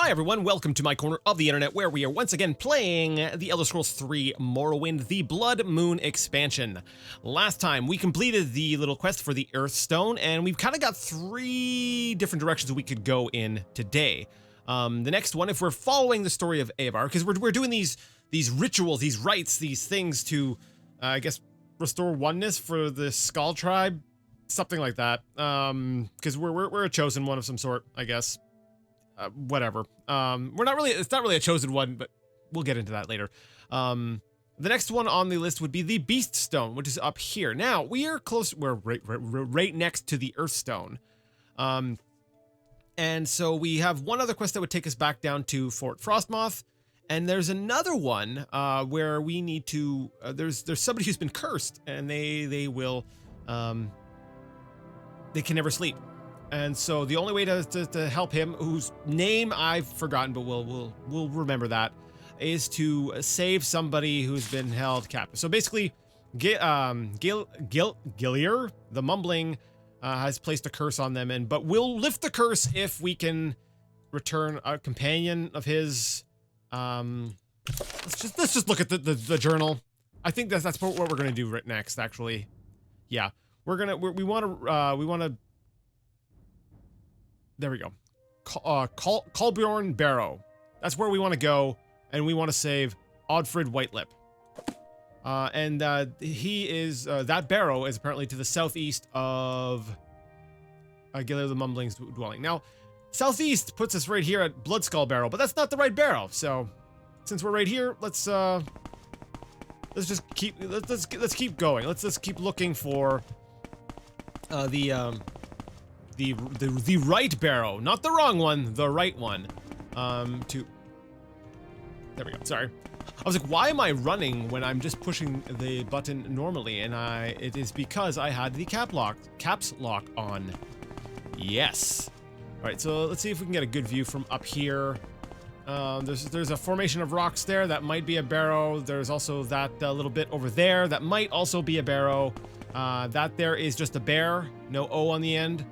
Hi everyone, welcome to my corner of the internet where we are once again playing The Elder Scrolls 3 Morrowind, the Blood Moon expansion. Last time we completed the little quest for the Earthstone, and we've kind of got three different directions we could go in today. The next one, if we're following the story of Eivor, because we're doing these rituals, these rites, these things to, I guess, restore oneness for the Skull tribe, something like that. Because we're a chosen one of some sort, I guess. Whatever. It's not really a chosen one, but we'll get into that later. The next one on the list would be the Beast Stone, which is up here. Now, we are close, we're right next to the Earthstone. And so we have one other quest that would take us back down to Fort Frostmoth, and there's another one where we need to, there's somebody who's been cursed, and they will, they can never sleep. And so the only way to help him, whose name I've forgotten, but we'll remember that, is to save somebody who's been held captive. So basically, Gillier, the Mumbling, has placed a curse on them, but we'll lift the curse if we can return a companion of his. Let's just look at the journal. I think that's what we're gonna do right next. Actually, yeah, we want to. There we go. Kolbjorn Barrow. That's where we want to go, and we want to save Oddfrid Whitelip. He is, that barrow is apparently to the southeast of Gillier the Mumbling's dwelling. Now, southeast puts us right here at Bloodskull Barrow, but that's not the right barrow. So, since we're right here, let's just keep keep going. Let's keep looking for the right barrow, not the wrong one, the right one. There we go. Sorry. I was like, why am I running when I'm just pushing the button normally? And it is because I had the caps lock on. Yes. All right, so let's see if we can get a good view from up here. There's a formation of rocks there that might be a barrow. There's also that little bit over there that might also be a barrow. That there is just a bear, no O on the end.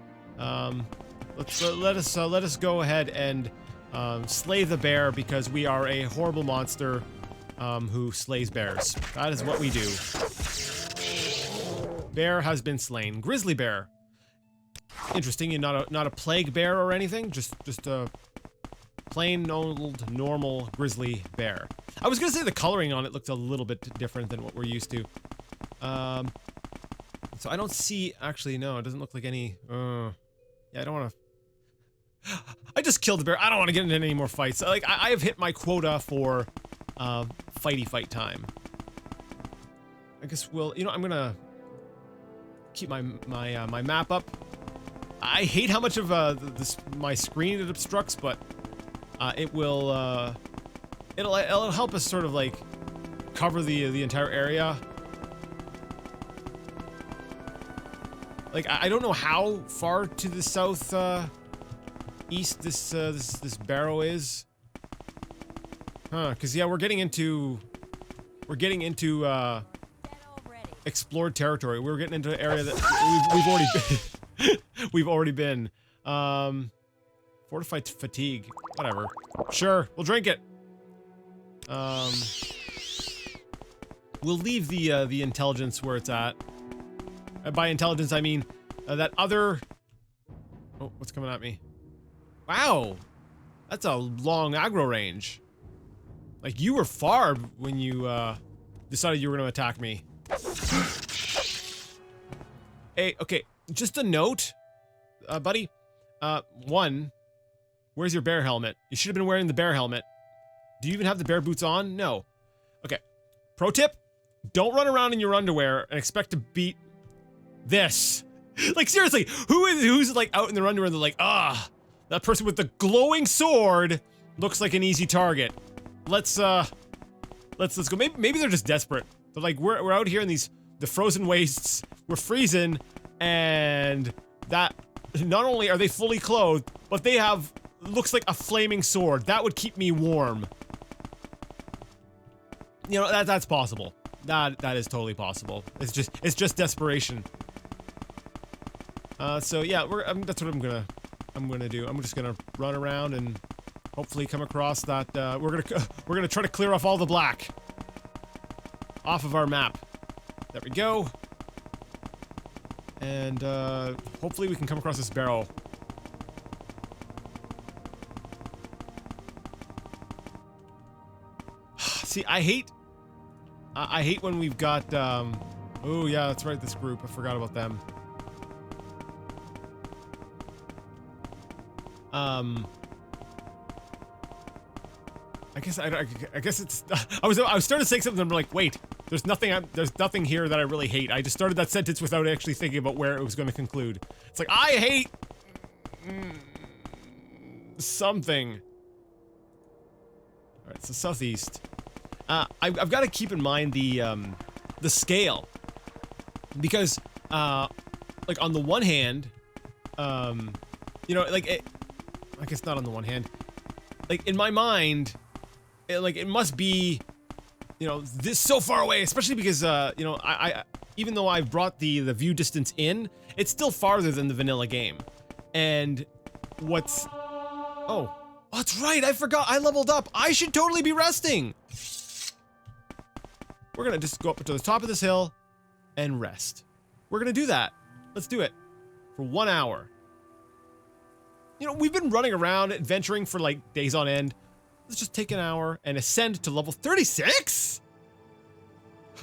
Let us go ahead and slay the bear, because we are a horrible monster who slays bears. That is what we do. Bear has been slain. Grizzly bear. Interesting. You're not a plague bear or anything. Just a plain old normal grizzly bear. I was gonna say the coloring on it looks a little bit different than what we're used to. So I don't see. Actually, no. It doesn't look like any. Yeah, I don't want to. I just killed the bear. I don't want to get into any more fights. Like, I have hit my quota for fighty fight time. I guess I'm gonna keep my map up. I hate how much of my screen it obstructs, but it'll help us sort of like cover the entire area. Like, I don't know how far to the south east this barrow is. Huh, because yeah, we're getting into explored territory. We're getting into an area that we've already been. Fortified fatigue. Whatever. Sure, we'll drink it. We'll leave the intelligence where it's at. By intelligence, I mean that other... Oh, what's coming at me? Wow! That's a long aggro range. Like, you were far when you decided you were going to attack me. Hey, okay, just a note, buddy. One, where's your bear helmet? You should have been wearing the bear helmet. Do you even have the bear boots on? No. Okay. Pro tip, don't run around in your underwear and expect to beat this. Like, seriously, who's like out in their underwear and they're like, that person with the glowing sword looks like an easy target. Let's go. Maybe they're just desperate. They're like, we're out here in the frozen wastes, we're freezing, and that not only are they fully clothed, but they have looks like a flaming sword. That would keep me warm. You know, that's possible. That is totally possible. It's just desperation. So yeah, that's what I'm gonna do. I'm just gonna run around and hopefully come across that, we're gonna try to clear off all the black off of our map. There we go. And, hopefully we can come across this barrel. See, I hate when we've got, oh yeah, that's right, this group, I forgot about them. I guess it's, I was starting to say something, and I'm like, wait, there's nothing here that I really hate. I just started that sentence without actually thinking about where it was going to conclude. It's like, I hate something. Alright, so southeast. I've got to keep in mind the scale. Because, like, on the one hand, you know, like, I guess not on the one hand. Like, in my mind, it must be, you know, this so far away, especially because, you know, I even though I've brought the view distance in, it's still farther than the vanilla game. And what's, oh, that's right, I forgot, I leveled up. I should totally be resting. We're gonna just go up to the top of this hill and rest. We're gonna do that. Let's do it for 1 hour. You know, we've been running around adventuring for like days on end. Let's just take an hour and ascend to level 36.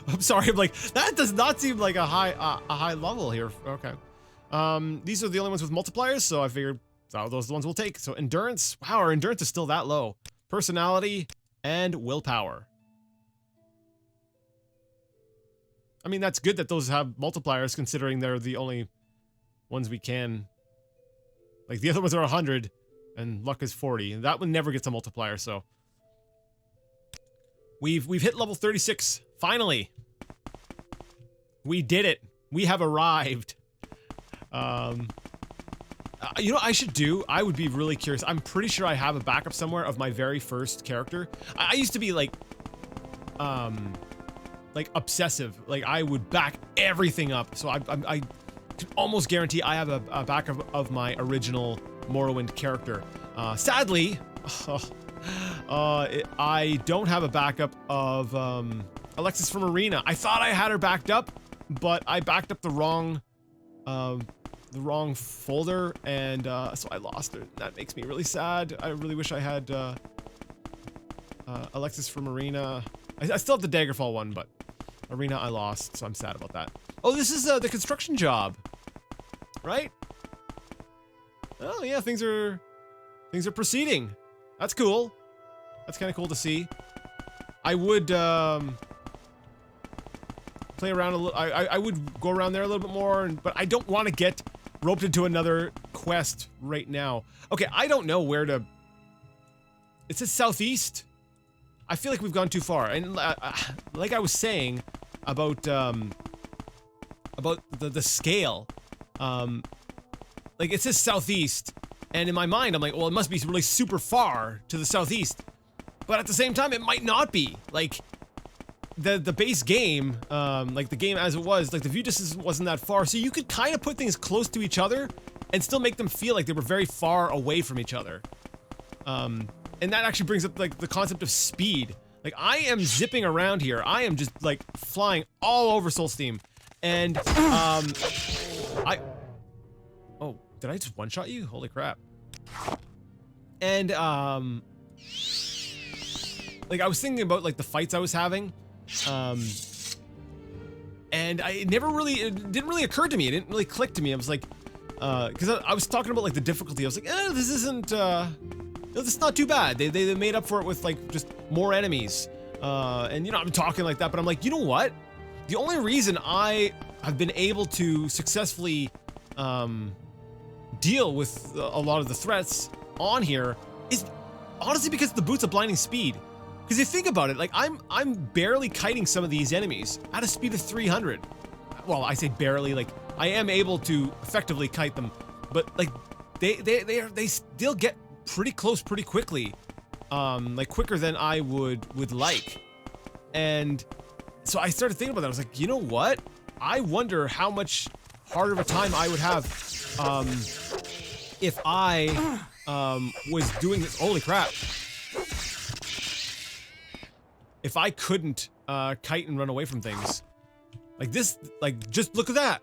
I'm sorry, I'm like, that does not seem like a high level here. Okay. These are the only ones with multipliers, so I figured those are the ones we'll take. So endurance, wow, our endurance is still that low. Personality and willpower. I mean, that's good that those have multipliers, considering they're the only ones we can. Like, the other ones are 100, and luck is 40. And that one never gets a multiplier, so. We've hit level 36, finally. We did it. We have arrived. You know what I should do? I would be really curious. I'm pretty sure I have a backup somewhere of my very first character. I used to be, like obsessive. Like, I would back everything up. So I can almost guarantee I have a backup of my original Morrowind character. Sadly, I don't have a backup of Alexis from Arena. I thought I had her backed up, but I backed up the wrong folder, and so I lost her. That makes me really sad. I really wish I had Alexis from Arena. I still have the Daggerfall one, but Arena I lost, so I'm sad about that. Oh, this is the construction job, right? Oh yeah, things are proceeding. That's cool. That's kind of cool to see. I would play around a little. I would go around there a little bit more, but I don't want to get roped into another quest right now. Okay, I don't know where to. It says southeast. I feel like we've gone too far, and like I was saying about the scale, like it says southeast, and in my mind I'm like, well, it must be really super far to the southeast, but at the same time it might not be. Like the base game, like the game as it was, like the view distance wasn't that far, so you could kind of put things close to each other and still make them feel like they were very far away from each other. And that actually brings up, like, the concept of speed. Like, I am zipping around here. I am just, like, flying all over Solstheim. And, oh, did I just one-shot you? Holy crap. And, like, I was thinking about, like, the fights I was having. And it didn't really occur to me. It didn't really click to me. I was like, because I was talking about, like, the difficulty. I was like, this isn't, it's not too bad. They made up for it with, like, just more enemies. And, you know, I'm talking like that, but I'm like, you know what? The only reason I have been able to successfully deal with a lot of the threats on here is honestly because the boots of blinding speed. Because you think about it, like, I'm barely kiting some of these enemies at a speed of 300. Well, I say barely, like, I am able to effectively kite them, but, like, they still get pretty close pretty quickly, like quicker than I would like. And so I started thinking about that. I was like, you know what? I wonder how much harder of a time I would have if I was doing this. Holy crap. If I couldn't kite and run away from things. Like this, like, just look at that.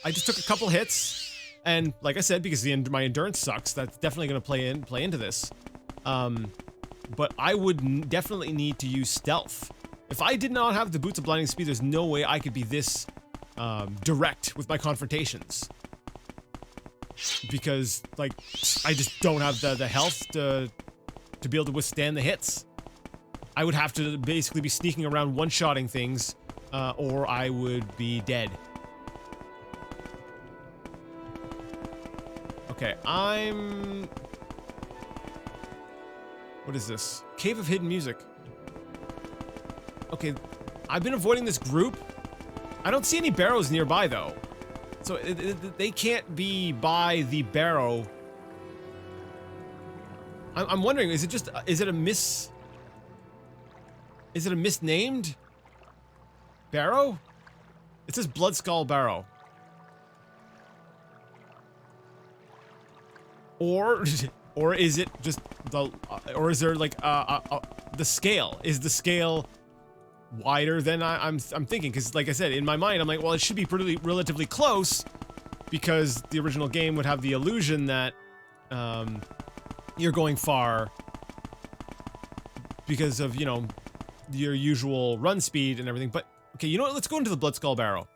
I just took a couple hits, and like I said, because my endurance sucks, that's definitely going to play into this. But I would definitely need to use stealth. If I did not have the Boots of Blinding Speed, there's no way I could be this direct with my confrontations. Because, like, I just don't have the health to be able to withstand the hits. I would have to basically be sneaking around one-shotting things, or I would be dead. Okay, what is this? Cave of Hidden Music. Okay, I've been avoiding this group. I don't see any barrows nearby, though. So they can't be by the barrow. I'm wondering, is it a misnamed barrow? It says Blood Skull Barrow. Or is it just or is there like the scale? Is the scale wider than I'm thinking? Because like I said, in my mind, I'm like, well, it should be pretty relatively close, because the original game would have the illusion that you're going far because of, you know, your usual run speed and everything. But okay, you know what? Let's go into the Blood Skull Barrow.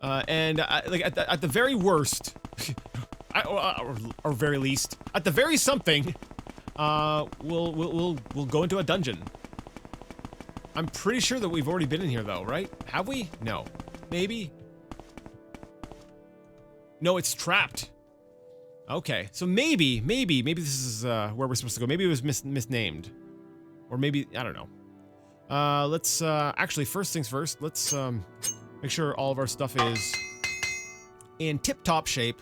And like at the very worst, or very least, at the very something, we'll go into a dungeon. I'm pretty sure that we've already been in here, though, right? Have we? No. Maybe? No, it's trapped. Okay, so maybe this is where we're supposed to go. Maybe it was misnamed. Or maybe, I don't know. Let's, actually, first things first, let's, make sure all of our stuff is in tip-top shape.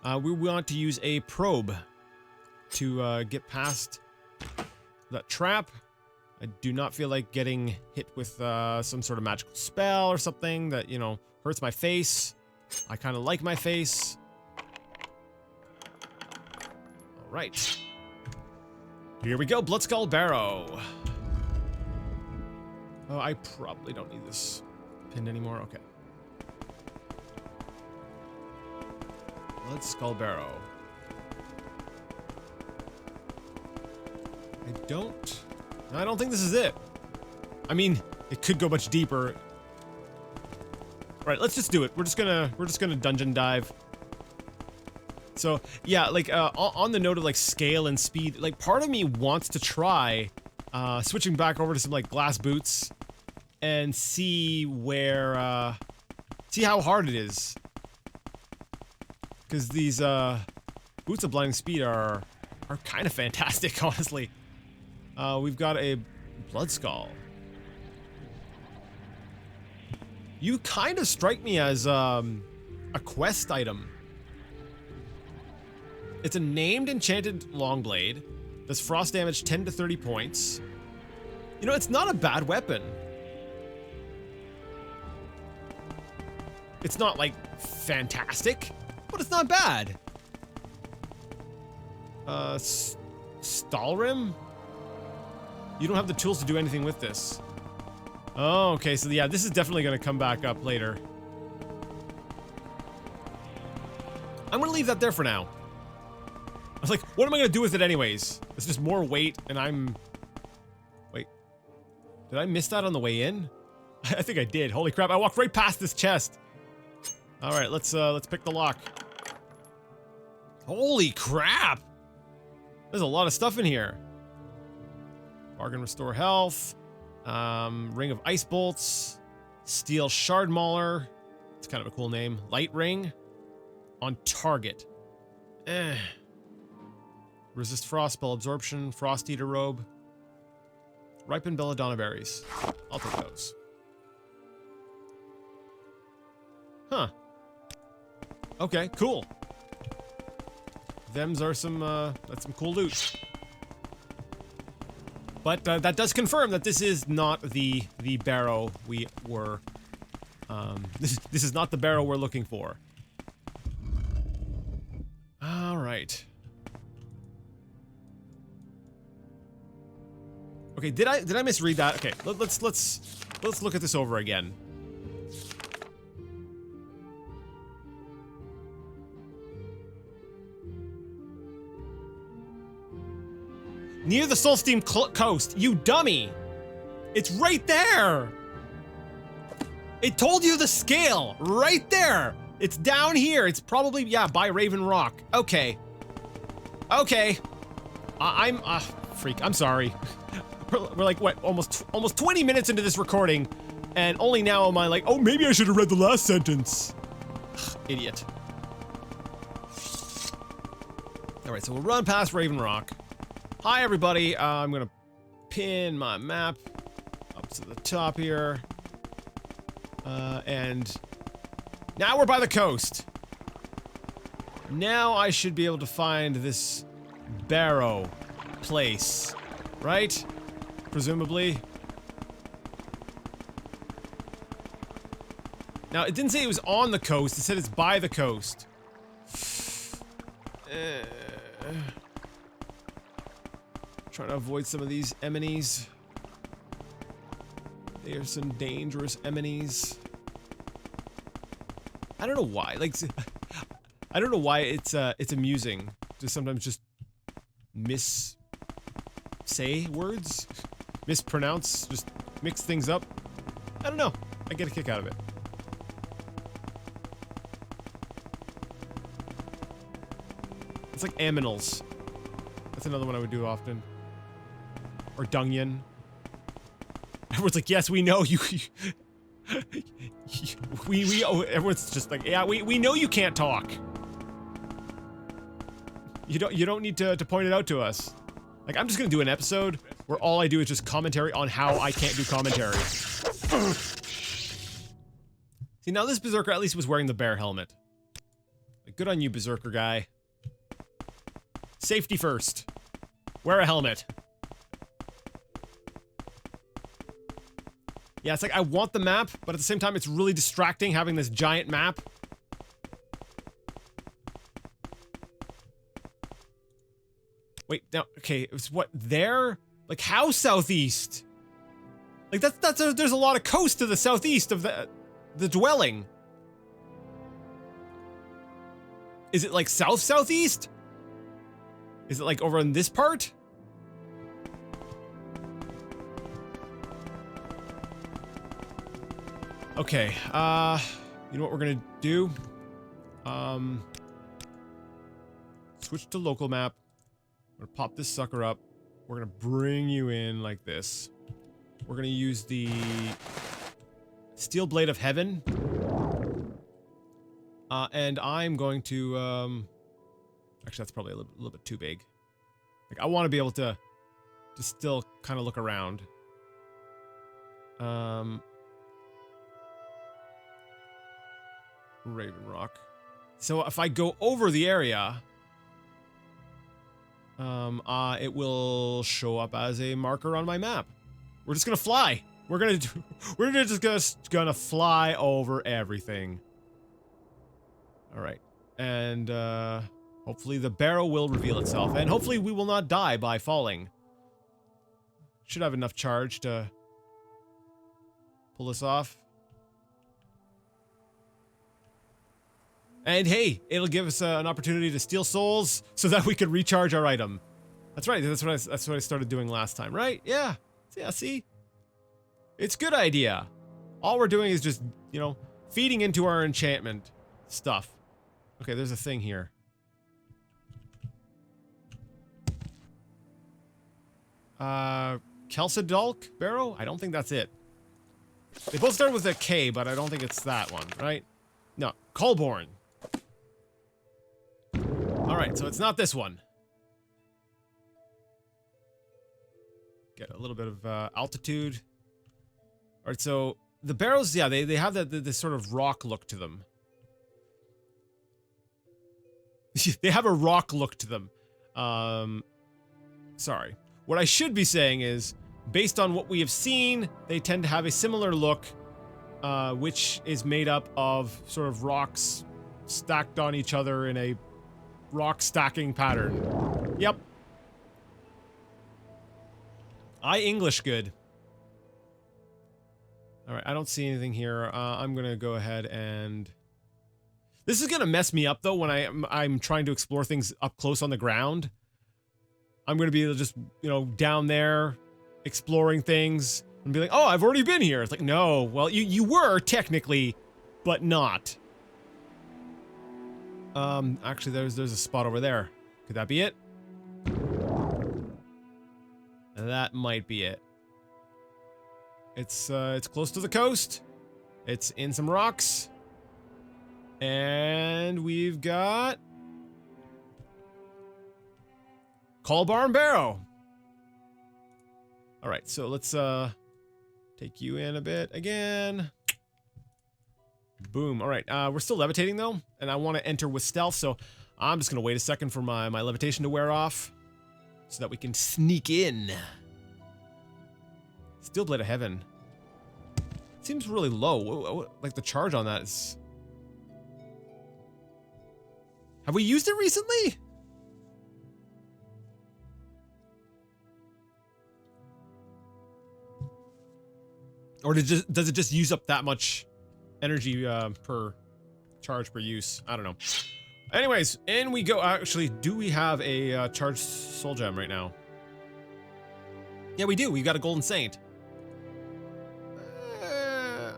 We want to use a probe to, get past that trap. I do not feel like getting hit with some sort of magical spell or something that, you know, hurts my face. I kind of like my face. All right. Here we go, Blood Skull Barrow. Oh, I probably don't need this pinned anymore. Okay. Blood Skull Barrow. I don't think this is it. I mean, it could go much deeper. All right, let's just do it. We're just gonna dungeon dive. So yeah, like on the note of like scale and speed, like part of me wants to try switching back over to some like glass boots and see where see how hard it is. Because these boots of blinding speed are kind of fantastic, honestly. We've got a blood skull. You kind of strike me as a quest item. It's a named enchanted longblade. Does frost damage 10 to 30 points. You know, it's not a bad weapon. It's not like fantastic, but it's not bad. Stalrim? You don't have the tools to do anything with this. Oh, okay, so yeah, this is definitely gonna come back up later. I'm gonna leave that there for now. I was like, what am I gonna do with it anyways? It's just more weight, and I'm... Wait. Did I miss that on the way in? I think I did. Holy crap, I walked right past this chest. Alright, let's pick the lock. Holy crap! There's a lot of stuff in here. Bargain restore health. Ring of ice bolts. Steel shard mauler. It's kind of a cool name. Light ring. On target. Resist frost, spell absorption, frost eater robe. Ripen belladonna berries. I'll take those. Huh. Okay, cool. Them's are some, that's some cool loot. But, that does confirm that this is not the barrow we were, this is not the barrow we're looking for. right. Okay, did I misread that? Okay, let's look at this over again. Near the Solstheim coast, you dummy! It's right there! It told you the scale! Right there! It's down here. It's probably, yeah, by Raven Rock. Okay. Okay. I'm, freak, I'm sorry. We're like, what, almost 20 minutes into this recording, and only now am I like, oh, maybe I should have read the last sentence. Idiot. Alright, so we'll run past Raven Rock. Hi, everybody. I'm gonna pin my map up to the top here. And now we're by the coast. Now I should be able to find this barrow place, right? Presumably. Now, it didn't say it was on the coast, it said it's by the coast. Trying to avoid some of these enemies. They are some dangerous enemies. I don't know why, like, I don't know why it's amusing to sometimes just say words, mispronounce, just mix things up. I don't know, I get a kick out of it. It's like aminals. That's another one I would do often. Or Dungian. Everyone's like, yes, we know you. Everyone's just like, yeah, we know you can't talk. You don't need to point it out to us. Like, I'm just gonna do an episode where all I do is just commentary on how I can't do commentary. See, now this berserker at least was wearing the bear helmet. Like, good on you, berserker guy. Safety first. Wear a helmet. Yeah, it's like, I want the map, but at the same time, it's really distracting having this giant map. Wait, now, okay, it was what, there? Like, how southeast? Like, there's a lot of coast to the southeast of the dwelling. Is it like southeast? Is it like over in this part? Okay, you know what we're gonna do? Switch to local map. We're gonna pop this sucker up. We're gonna bring you in like this. We're gonna use the Steel Blade of Heaven. And I'm going to, actually that's probably a little bit too big. Like, I want to be able to still kind of look around. Raven Rock. So if I go over the area, it will show up as a marker on my map. We're just gonna fly. We're just gonna fly over everything. All right, and hopefully the barrow will reveal itself, and hopefully we will not die by falling. Should have enough charge to pull this off. And hey, it'll give us an opportunity to steal souls so that we could recharge our item. That's right. That's what I started doing last time, right? Yeah. Yeah. See, it's a good idea. All we're doing is just, you know, feeding into our enchantment stuff. Okay, there's a thing here. Kelsadalk Barrow? I don't think that's it. They both start with a K, but I don't think it's that one, right? No, Colborn. Alright, so it's not this one. Get a little bit of altitude. Alright, so the barrows, yeah, they have this sort of rock look to them. They have a rock look to them. Sorry. What I should be saying is, based on what we have seen, they tend to have a similar look, which is made up of sort of rocks stacked on each other in a rock stacking pattern. Yep. I English good. All right, I don't see anything here. I'm gonna go ahead and... This is gonna mess me up though when I'm trying to explore things up close on the ground. I'm gonna be just, you know, down there exploring things and be like, oh, I've already been here. It's like, no, well, you were technically, but not. Actually, there's a spot over there. Could that be it? That might be it. It's close to the coast. It's in some rocks. And we've got... Call Barn Barrow. Alright, so let's take you in a bit again. Boom. Alright, we're still levitating though, and I want to enter with stealth, so I'm just gonna wait a second for my levitation to wear off so that we can sneak in. Steel Blade of Heaven. It seems really low. Like the charge on that is... Have we used it recently? Or does it just use up that much energy per charge per use? I don't know. Anyways, in we go. Actually, do we have a charged soul gem right now? Yeah, we do. We got a golden saint.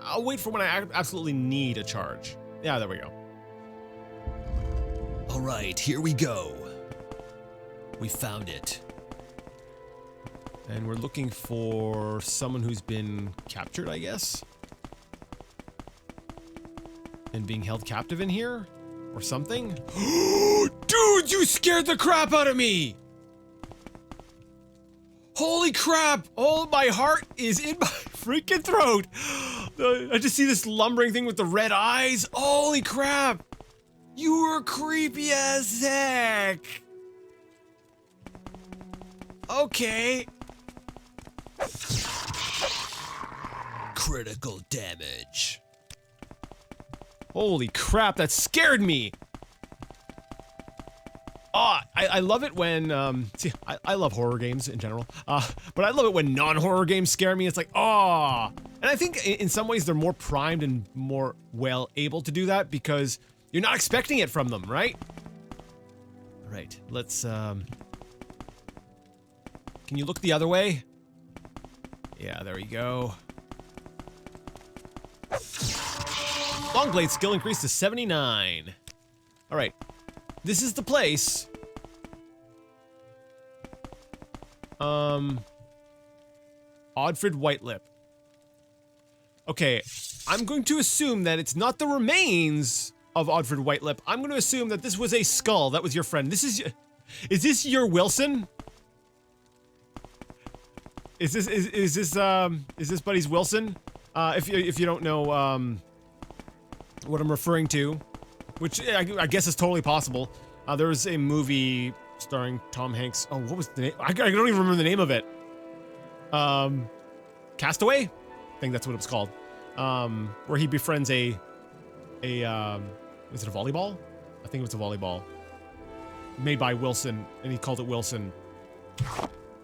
I'll wait for when I absolutely need a charge. Yeah, there we go. All right, here we go. We found it. And we're looking for someone who's been captured, I guess. And being held captive in here? Or something? Dude, you scared the crap out of me! Holy crap! Oh, my heart is in my freaking throat! I just see this lumbering thing with the red eyes. Holy crap! You were creepy as heck! Okay. Critical damage. Holy crap, that scared me! Oh, I love it when, see, I love horror games in general, but I love it when non-horror games scare me. It's like, oh! And I think in some ways they're more primed and more well able to do that because you're not expecting it from them, right? Alright, let's, can you look the other way? Yeah, there we go. Longblade skill increased to 79. Alright. This is the place. Oddfrid Whitelip. Okay, I'm going to assume that it's not the remains of Oddfrid Whitelip. I'm going to assume that this was a skull. That was your friend. This is this your Wilson? Is this buddy's Wilson? If you don't know what I'm referring to, which I guess is totally possible. There was a movie starring Tom Hanks. Oh, what was the name? I don't even remember the name of it. Castaway? I think that's what it was called. Where he befriends was it a volleyball? I think it was a volleyball. Made by Wilson, and he called it Wilson.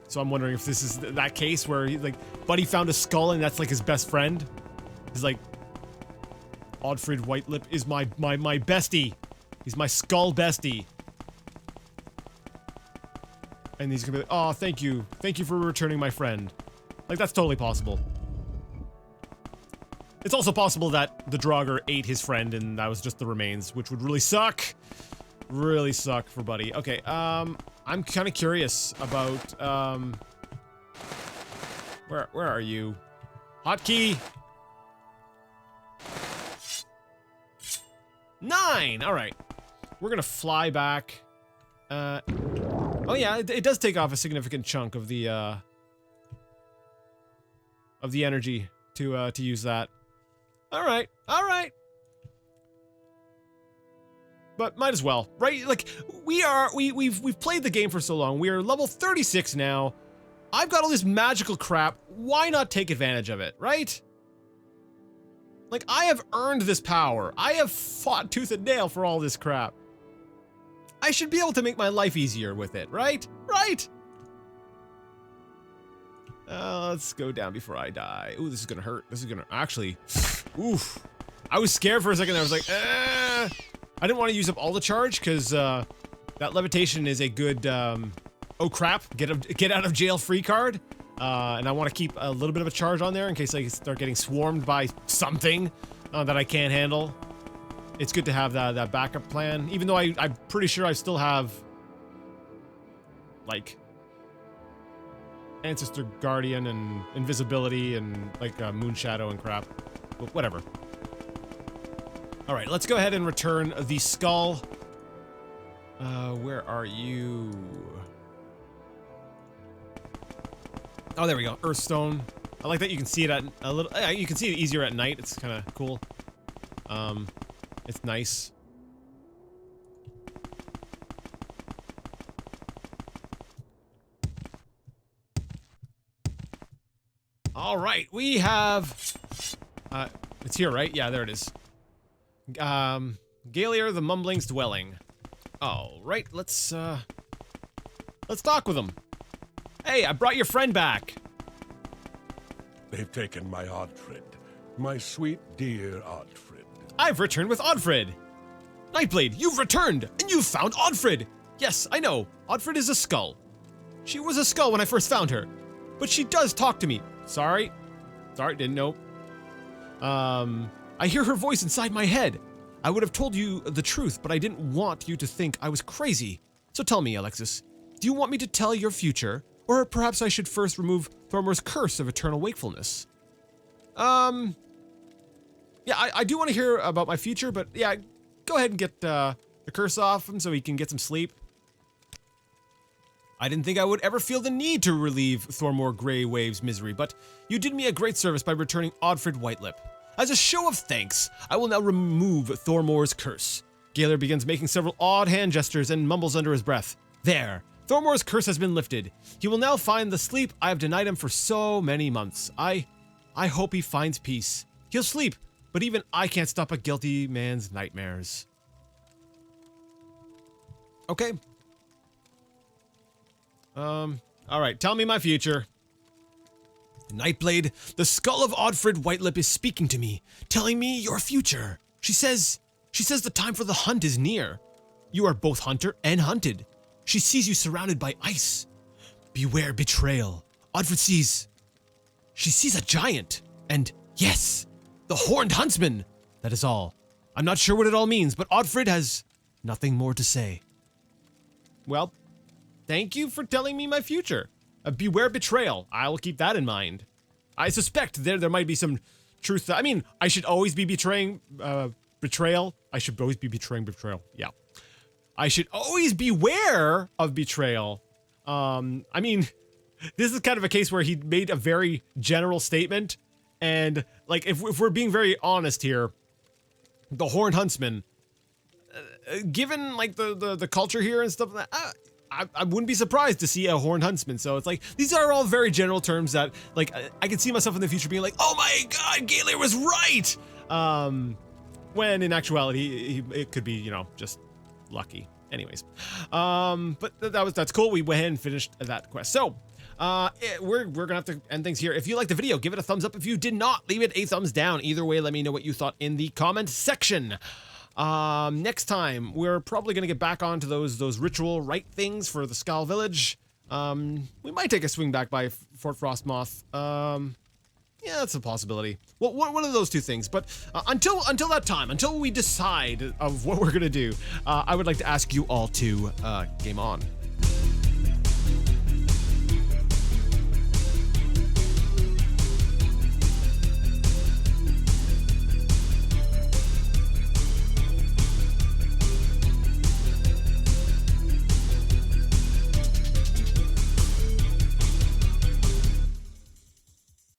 So I'm wondering if this is that case where he, like, Buddy found a skull and that's like his best friend. He's like, Oddfrid Whitelip is my bestie. He's my skull bestie. And he's gonna be like, oh, thank you. Thank you for returning my friend. Like, that's totally possible. It's also possible that the Draugr ate his friend and that was just the remains, which would really suck. Really suck for Buddy. Okay, I'm kind of curious about, where are you? Hotkey! 9! Alright. We're gonna fly back. Oh yeah, it does take off a significant chunk of the energy to use that. Alright, alright. But might as well, right? Like, we've played the game for so long. We are level 36 now. I've got all this magical crap. Why not take advantage of it, right? Like, I have earned this power. I have fought tooth and nail for all this crap. I should be able to make my life easier with it, right? Right? Let's go down before I die. Ooh, this is gonna hurt. This is gonna actually, oof. I was scared for a second. I was like, I didn't want to use up all the charge because that levitation is a good, oh crap, get out of jail free card. And I want to keep a little bit of a charge on there in case I start getting swarmed by something that I can't handle. It's good to have that backup plan, even though I'm pretty sure I still have, like, Ancestor Guardian and Invisibility and, like, Moon Shadow and crap. But whatever. Alright, let's go ahead and return the skull. Where are you? Oh, there we go. Earthstone. I like that you can see it at a little. You can see it easier at night. It's kind of cool. It's nice. All right, we have. It's here, right? Yeah, there it is. Galier, the Mumbling's dwelling. All right, let's talk with him. Hey, I brought your friend back. They've taken my Oddfrid. My sweet, dear Oddfrid. I've returned with Oddfrid. Nightblade, you've returned, and you've found Oddfrid. Yes, I know. Oddfrid is a skull. She was a skull when I first found her, but she does talk to me. Sorry, didn't know. I hear her voice inside my head. I would have told you the truth, but I didn't want you to think I was crazy. So tell me, Alexis, do you want me to tell your future? Or perhaps I should first remove Thormor's curse of eternal wakefulness. Yeah, I do want to hear about my future, but yeah, go ahead and get the curse off him so he can get some sleep. I didn't think I would ever feel the need to relieve Thormor Greywave's misery, but you did me a great service by returning Oddfrid Whitelip. As a show of thanks, I will now remove Thormor's curse. Galer begins making several odd hand gestures and mumbles under his breath. There. Thormor's curse has been lifted. He will now find the sleep I have denied him for so many months. I hope he finds peace. He'll sleep, but even I can't stop a guilty man's nightmares. Okay. Alright, tell me my future. Nightblade, the skull of Oddfrid Whitelip is speaking to me, telling me your future. She says the time for the hunt is near. You are both hunter and hunted. She sees you surrounded by ice. Beware betrayal. Oddfrid she sees a giant. And yes, the horned huntsman. That is all. I'm not sure what it all means, but Oddfrid has nothing more to say. Well, thank you for telling me my future. Beware betrayal. I will keep that in mind. I suspect there might be some truth. I mean, I should always be betraying betrayal. I should always be betraying betrayal. Yeah. I should always beware of betrayal. I mean, this is kind of a case where he made a very general statement. And, like, if we're being very honest here, the Horned Huntsman, given, like, the culture here and stuff like that, I wouldn't be surprised to see a Horned Huntsman. So it's like, these are all very general terms that, like, I can see myself in the future being like, oh my god, Galer was right! When in actuality, it could be, you know, just lucky. Anyways, but that's cool. We went ahead and finished that quest. So, we're gonna have to end things here. If you liked the video, give it a thumbs up. If you did not, leave it a thumbs down. Either way, let me know what you thought in the comment section. Next time, we're probably gonna get back onto those ritual rite things for the Skull Village. We might take a swing back by Fort Frostmoth. Yeah, that's a possibility. Well, one of those two things. But until that time, until we decide of what we're gonna do, I would like to ask you all to game on.